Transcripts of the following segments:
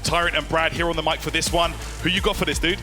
Tyrant and Brad here on the mic for this one. Who you got for this, dude?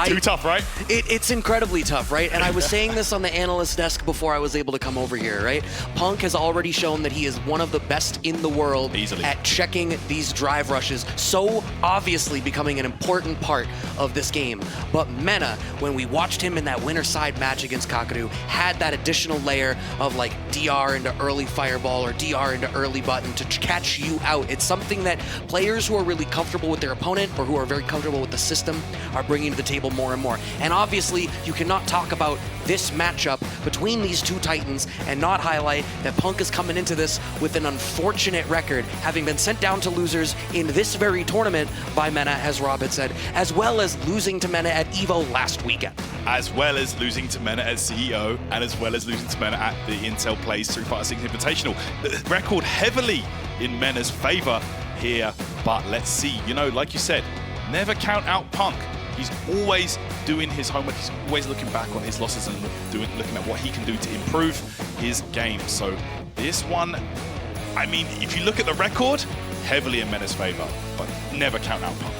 Too tough, right? It's incredibly tough, right? And I was saying this on the analyst desk before I was able to come over here, right? Punk has already shown that he is one of the best in the world at checking these drive rushes, so obviously becoming an important part of this game. But Mena, when we watched him in that winner side match against Kakadu, had that additional layer of like DR into early fireball or DR into early button to catch you out. It's something that players who are really comfortable with their opponent or who are very comfortable with the system are bringing to the table more and more. And obviously, you cannot talk about this matchup between these two titans and not highlight that Punk is coming into this with an unfortunate record, having been sent down to losers in this very tournament by Mena, as Rob had said, as well as losing to Mena at EVO last weekend. As well as losing to Mena as CEO, and as well as losing to Mena at the Intel Plays 356 Invitational. The record heavily in Mena's favor here, but let's see. You know, like you said, never count out Punk. He's always doing his homework. He's always looking back on his losses and looking at what he can do to improve his game. So this one, I mean, if you look at the record, heavily in Mena's favor, but never count out Punk.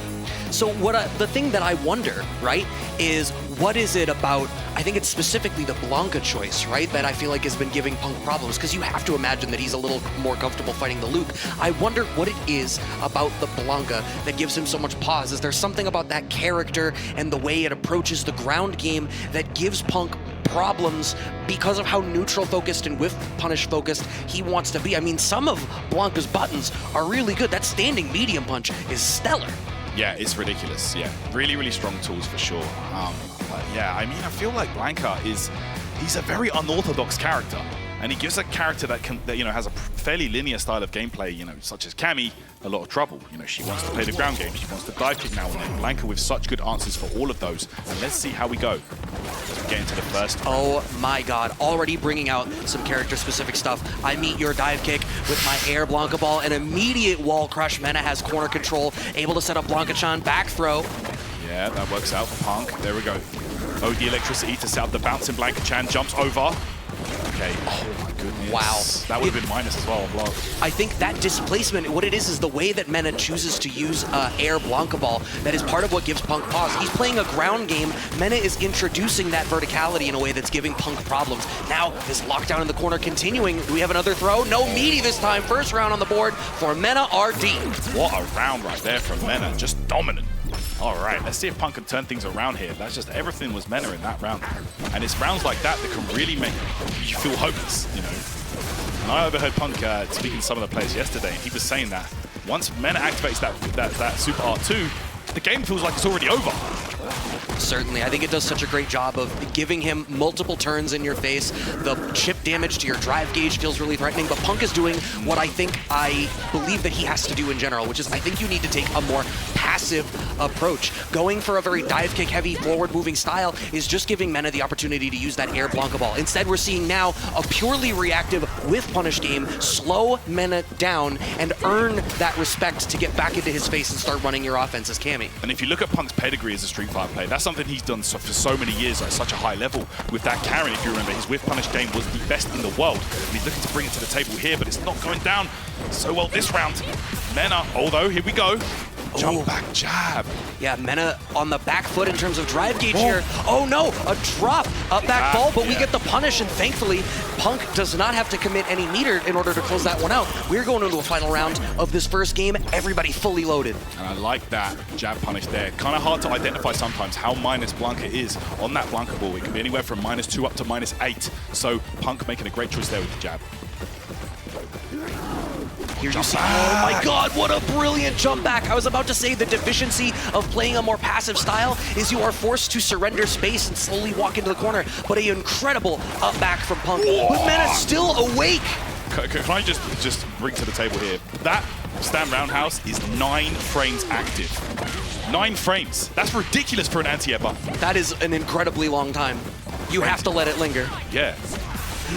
So the thing that I wonder, right, is what is it about, I think it's specifically the Blanca choice, right, that I feel like has been giving Punk problems, because you have to imagine that he's a little more comfortable fighting the Luke. I wonder what it is about the Blanca that gives him so much pause. Is there something about that character and the way it approaches the ground game that gives Punk problems because of how neutral focused and whiff punish focused he wants to be? I mean, some of Blanca's buttons are really good. That standing medium punch is stellar. Yeah, it's ridiculous. Yeah, really, really strong tools for sure. But yeah, I mean, I feel like Blanca he's a very unorthodox character, and he gives a character that has a fairly linear style of gameplay, such as Cammy, a lot of trouble. She wants to play the ground game, she wants to dive kick now and then. Blanca with such good answers for all of those, and let's see how we go as we get into the first. Oh my god, already bringing out some character-specific stuff. I meet your dive kick with my air Blanca ball, an immediate wall crush. Mena has corner control, able to set up Blanca-chan, back throw. Yeah, that works out for Punk. There we go. OD electricity to set up the bouncing Blanca-chan, jumps over. Okay, oh my goodness. Wow. That would have been minus as well on block. I think that displacement, what it is the way that Mena chooses to use air Blanca ball. That is part of what gives Punk pause. He's playing a ground game. Mena is introducing that verticality in a way that's giving Punk problems. Now, this lockdown in the corner continuing. Do we have another throw? No meaty this time. First round on the board for MenaRD. What a round right there from Mena. Just dominant. All right, let's see if Punk can turn things around here. That's just everything was Mena in that round. And it's rounds like that that can really make you feel hopeless, And I overheard Punk speaking to some of the players yesterday, and he was saying that once Mena activates that Super R2, the game feels like it's already over. Certainly. I think it does such a great job of giving him multiple turns in your face. The chip damage to your drive gauge feels really threatening, but Punk is doing what I believe that he has to do in general, which is I think you need to take a more passive approach. Going for a very dive kick heavy forward moving style is just giving Mena the opportunity to use that air Blanca ball. Instead, we're seeing now a purely reactive with punish game, slow Mena down and earn that respect to get back into his face and start running your offense as Cammy. And if you look at Punk's pedigree as a Street Fighter player, that's something he's done for so many years at such a high level with that Karen. If you remember, his whiff punish game was the best in the world. And he's looking to bring it to the table here, but it's not going down so well this round. Mena, although, here we go. Jump back jab. Yeah, Mena on the back foot in terms of drive gauge here. Oh no, a drop, a back ball, but we get the punish, and thankfully, Punk does not have to commit any meter in order to close that one out. We're going into a final round of this first game, everybody fully loaded. And I like that jab punish there. Kind of hard to identify sometimes how minus Blanca is on that Blanca ball. It can be anywhere from -2 up to -8. So Punk making a great choice there with the jab. Here you see, oh my god, what a brilliant jump back. I was about to say the deficiency of playing a more passive style is you are forced to surrender space and slowly walk into the corner, but an incredible up back from Punk. But Mena's still awake. Can I just bring to the table here, that stand roundhouse is 9 frames active. 9 frames. That's ridiculous for an anti-air button. That is an incredibly long time. You have to let it linger. Yeah.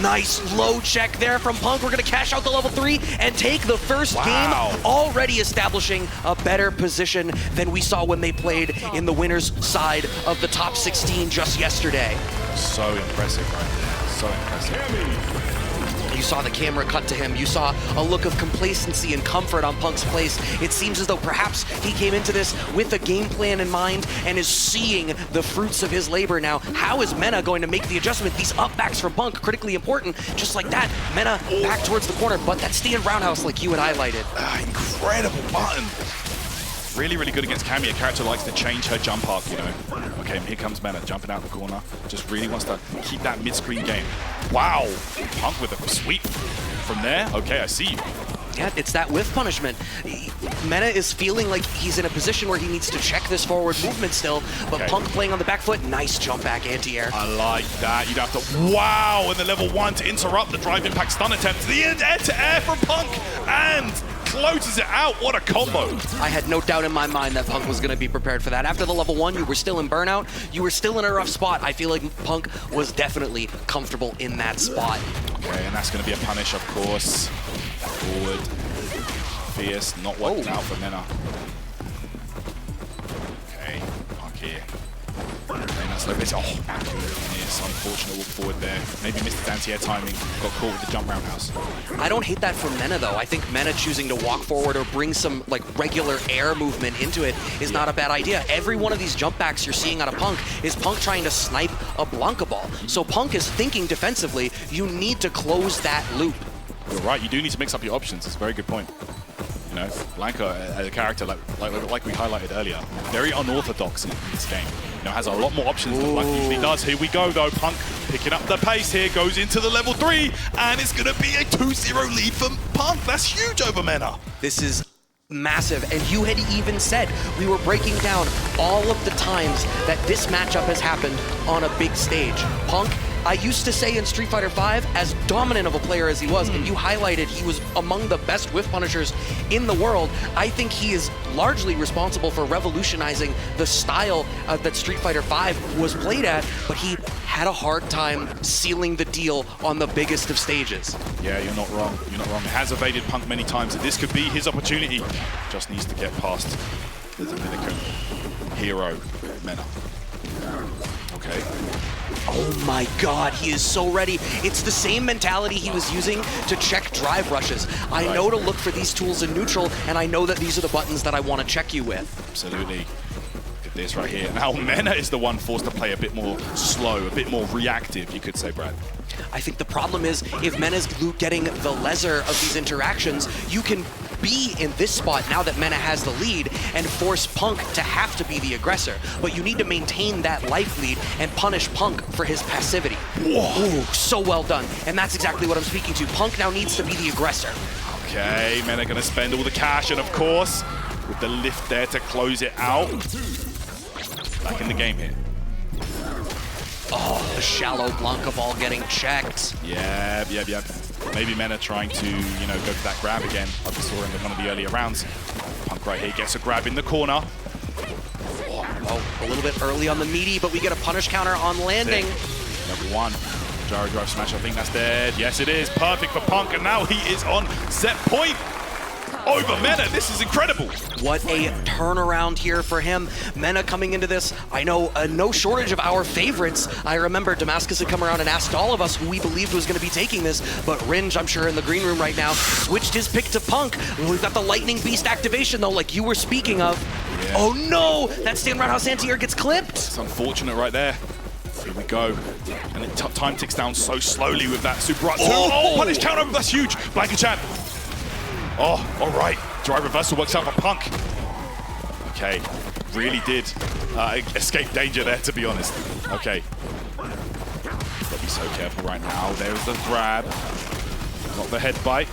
Nice low check there from Punk. We're going to cash out the level 3 and take the first game, already establishing a better position than we saw when they played in the winner's side of the top 16 just yesterday. So impressive right there. So impressive. You saw the camera cut to him. You saw a look of complacency and comfort on Punk's place. It seems as though perhaps he came into this with a game plan in mind and is seeing the fruits of his labor now. How is Mena going to make the adjustment? These up backs from Punk, critically important. Just like that, Mena back towards the corner, but that stand roundhouse like you had highlighted. Incredible button. Really, really good against Cammy. A character likes to change her jump arc, you know. Okay, here comes Mena, jumping out the corner. Just really wants to keep that mid-screen game. Wow, Punk with a sweep from there. Okay, I see you. Yeah, it's that whiff punishment. Mena is feeling like he's in a position where he needs to check this forward movement still, but Punk playing on the back foot, nice jump back anti-air. I like that. You'd have to, wow, in the level 1 to interrupt the drive impact stun attempt. The air-to-air from Punk, and closes it out. What a combo. I had no doubt in my mind that Punk was going to be prepared for that. After the level 1, you were still in burnout. You were still in a rough spot. I feel like Punk was definitely comfortable in that spot. Okay, and that's going to be a punish, of course. Forward. Fierce, not working out for Mena. Okay, Punk here. Okay, that's no bit. Oh, it's unfortunate walk forward there. Maybe missed his anti-air timing. Got caught with the jump roundhouse. I don't hate that from Mena though. I think Mena choosing to walk forward or bring some like regular air movement into it is not a bad idea. Every one of these jump backs you're seeing out of Punk is Punk trying to snipe a Blanca ball. So Punk is thinking defensively, you need to close that loop. You're right, you do need to mix up your options. It's a very good point. You know, Blanca as a character, like we highlighted earlier, very unorthodox in this game. You know, has a lot more options than Blanca usually does. Here we go though, Punk picking up the pace here, goes into the level 3, and it's gonna be a 2-0 lead for Punk. That's huge over Mena. This is massive, and you had even said, we were breaking down all of the times that this matchup has happened on a big stage. Punk, I used to say in Street Fighter V, as dominant of a player as he was, and you highlighted he was among the best whiff punishers in the world, I think he is largely responsible for revolutionizing the style that Street Fighter V was played at, but he had a hard time sealing the deal on the biggest of stages. Yeah, you're not wrong. You're not wrong. He has evaded Punk many times, and this could be his opportunity. Just needs to get past the Dominican hero, Mena. Okay. Oh my god, he is so ready. It's the same mentality he was using to check drive rushes. I know to look for these tools in neutral, and I know that these are the buttons that I want to check you with. Absolutely. Look at this right here. Now Mena is the one forced to play a bit more slow, a bit more reactive, you could say, Brad. I think the problem is, if Mena's getting the lesser of these interactions, you can be in this spot now that Mena has the lead and force Punk to have to be the aggressor. But you need to maintain that life lead and punish Punk for his passivity. Whoa. Ooh, so well done. And that's exactly what I'm speaking to. Punk now needs to be the aggressor. Okay, Mena gonna spend all the cash, and of course, with the lift there to close it out. Back in the game here. Oh, the shallow Blanca ball getting checked. Yeah. Maybe Mena trying to, you know, go for that grab again, like we saw in one of the earlier rounds. Punk right here gets a grab in the corner. Oh, a little bit early on the meaty, but we get a punish counter on landing. Level 1. Gyro drive smash, I think that's dead. Yes, it is. Perfect for Punk, and now he is on set point over Mena. This is incredible. What a turnaround here for him. Mena coming into this, I know no shortage of our favorites. I remember Damascus had come around and asked all of us who we believed was going to be taking this, but Ringe, I'm sure in the green room right now, switched his pick to Punk. We've got the Lightning Beast activation though, like you were speaking of. Yeah. Oh no, that stand roundhouse anti-air gets clipped. It's unfortunate right there. Here we go. And time ticks down so slowly with that super up. Oh, punish counter, that's huge. Blanca Chan. Oh, all right. Drive reversal works out for Punk. Okay, really did escape danger there, to be honest. Okay. Gotta be so careful right now. There's the grab. Not the headbite.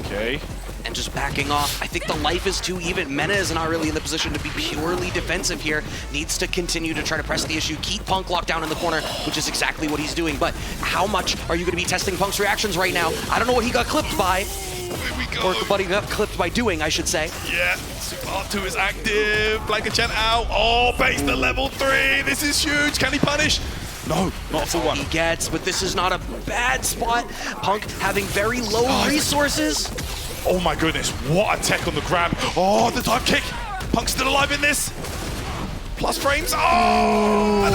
Okay. And just backing off. I think the life is too even. Mena is not really in the position to be purely defensive here. Needs to continue to try to press the issue. Keep Punk locked down in the corner, which is exactly what he's doing. But how much are you going to be testing Punk's reactions right now? I don't know what he got clipped by. Here we go. Or what he got clipped by doing, I should say. Yeah, Super R2 is active. Blanca Chen out. Oh, base the level 3. This is huge. Can he punish? No, not for one. He gets, but this is not a bad spot. Punk having very low resources. Oh my goodness, what a tech on the grab. Oh, the dive kick. Punk's still alive in this. plus frames. Oh! And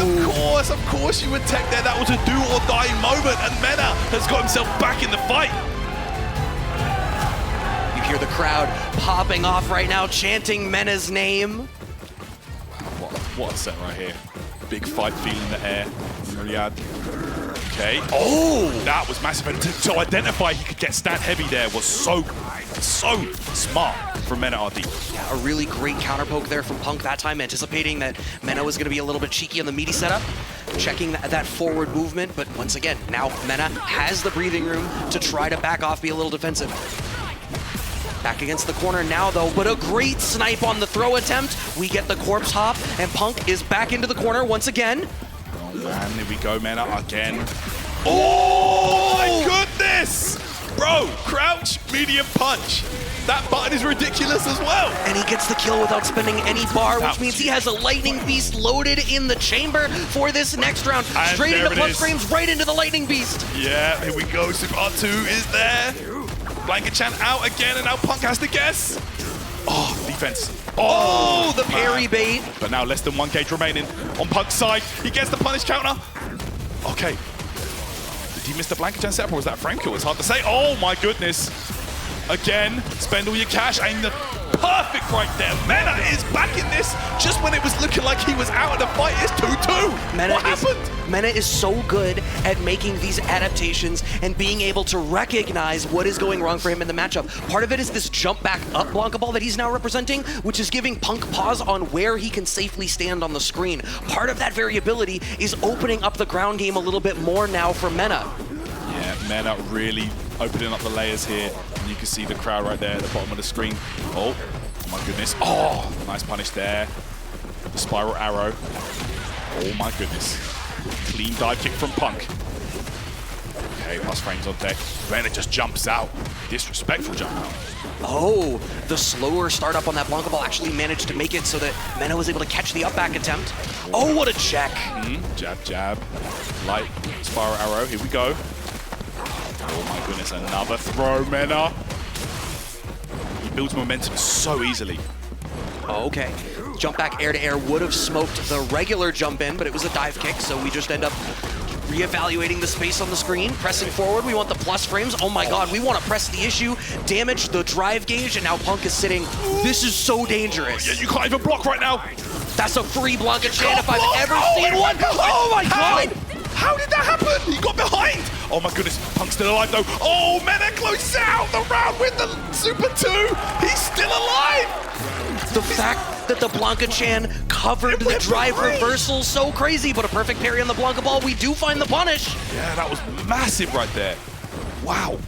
of course you would take there. That was a do or die moment, and Mena has got himself back in the fight. You hear the crowd popping off right now, chanting Mena's name. What a set right here. Big fight feel in the air. Riyadh. Okay. Oh, that was massive. And to identify he could get stand heavy there was so smart from MenaRD. Yeah, a really great counter poke there from Punk that time, anticipating that Mena was going to be a little bit cheeky on the meaty setup, checking that forward movement. But once again, now Mena has the breathing room to try to back off, be a little defensive. Back against the corner now, though, but a great snipe on the throw attempt. We get the corpse hop, and Punk is back into the corner once again. Oh, man, there we go, Mena again. Oh, my goodness! Bro, crouch, medium punch. That button is ridiculous as well. And he gets the kill without spending any bar, which means he has a Lightning Beast loaded in the chamber for this next round. And straight into plus frames, right into the Lightning Beast. Yeah, here we go. Super R2 is there. Blanket-chan out again, and now Punk has to guess. Oh, defense. Oh, the parry bait. But now less than 1 gauge remaining on Punk's side. He gets the punish counter. Okay. Did he miss the Blanket-chan setup, or was that frame kill? It's hard to say. Oh my goodness. Again, spend all your cash, and the perfect right there. Mena is back in this just when it was looking like he was out of the fight. It's 2-2. What happened? Mena is so good at making these adaptations and being able to recognize what is going wrong for him in the matchup. Part of it is this jump back up Blanca ball that he's now representing, which is giving Punk pause on where he can safely stand on the screen. Part of that variability is opening up the ground game a little bit more now for Mena. Yeah, Mena really opening up the layers here. And you can see the crowd right there at the bottom of the screen. Oh my goodness. Oh, nice punish there. The spiral arrow. Oh my goodness. Clean dive kick from Punk. Okay, plus frames on deck. Mena just jumps out. Disrespectful jump out. Oh, the slower startup on that Blanca ball actually managed to make it so that Mena was able to catch the up back attempt. Oh, what a check. Jab, jab. Light spiral arrow. Here we go. Oh my goodness, another throw, Mena. He builds momentum so easily. Okay. Jump back air to air would have smoked the regular jump in, but it was a dive kick, so we just end up reevaluating the space on the screen, pressing forward. We want the plus frames. Oh my god, we want to press the issue, damage the drive gauge, and now Punk is sitting. This is so dangerous. Yeah, you can't even block right now. That's a free Blanca-chan if I've ever seen one. Oh my god! How did that happen? He got behind. Oh my goodness, Punk's still alive though. Oh, Mena closes out the round with the Super 2. He's still alive. The fact that the Blanca-chan covered the drive reversal, so crazy, but a perfect parry on the Blanca ball. We do find the punish. Yeah, that was massive right there. Wow.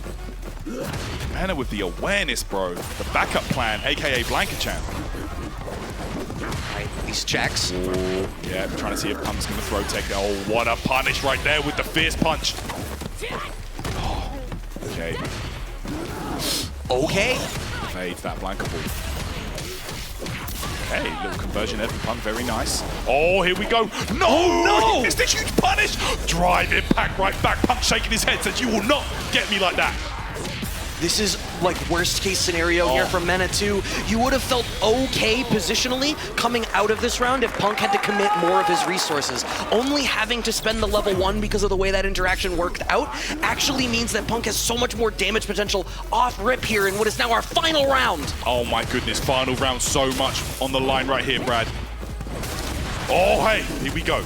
Mena with the awareness, bro. The backup plan, AKA Blanca-chan. Right, these checks. Ooh, yeah, trying to see if Punk's gonna throw tech. Oh, what a punish right there with the fierce punch. Oh, okay. Okay. Fades that Blanca ball. Okay, little conversion there from Punk, very nice. Oh, here we go. No! He missed a huge punish! Drive impact right back. Punk shaking his head, says, you will not get me like that. This is like worst case scenario here from Mena too. You would have felt okay positionally coming out of this round if Punk had to commit more of his resources. Only having to spend the level 1 because of the way that interaction worked out actually means that Punk has so much more damage potential off rip here in what is now our final round. Oh my goodness, final round, so much on the line right here, Brad. Oh, hey, here we go.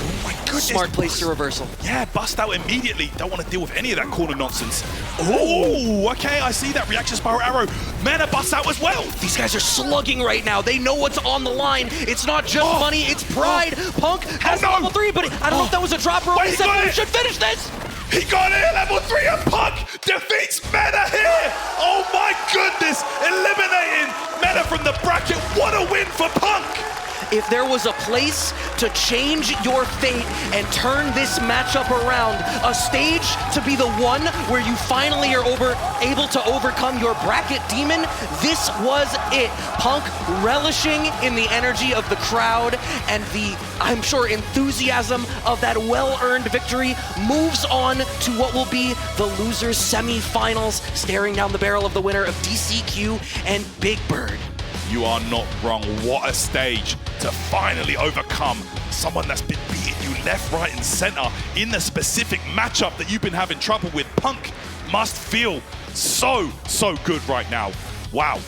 Oh my goodness. Smart place to reversal. Yeah, bust out immediately. Don't want to deal with any of that corner nonsense. Oh, okay, I see that. Reaction spiral arrow. Mena busts out as well. These guys are slugging right now. They know what's on the line. It's not just money, it's pride. Punk has level 3, but I don't know if that was a drop roll. He said we should finish this. He got it, level 3, and Punk defeats Mena here. Oh my goodness, eliminating Mena from the bracket. What a win for Punk. If there was a place to change your fate and turn this matchup around, a stage to be the one where you finally are able to overcome your bracket demon, this was it. Punk relishing in the energy of the crowd and the, I'm sure, enthusiasm of that well-earned victory, moves on to what will be the losers semi-finals, staring down the barrel of the winner of DCQ and Big Bird. You are not wrong. What a stage to finally overcome someone that's been beating you left, right, and center in the specific matchup that you've been having trouble with. Punk must feel so good right now. Wow.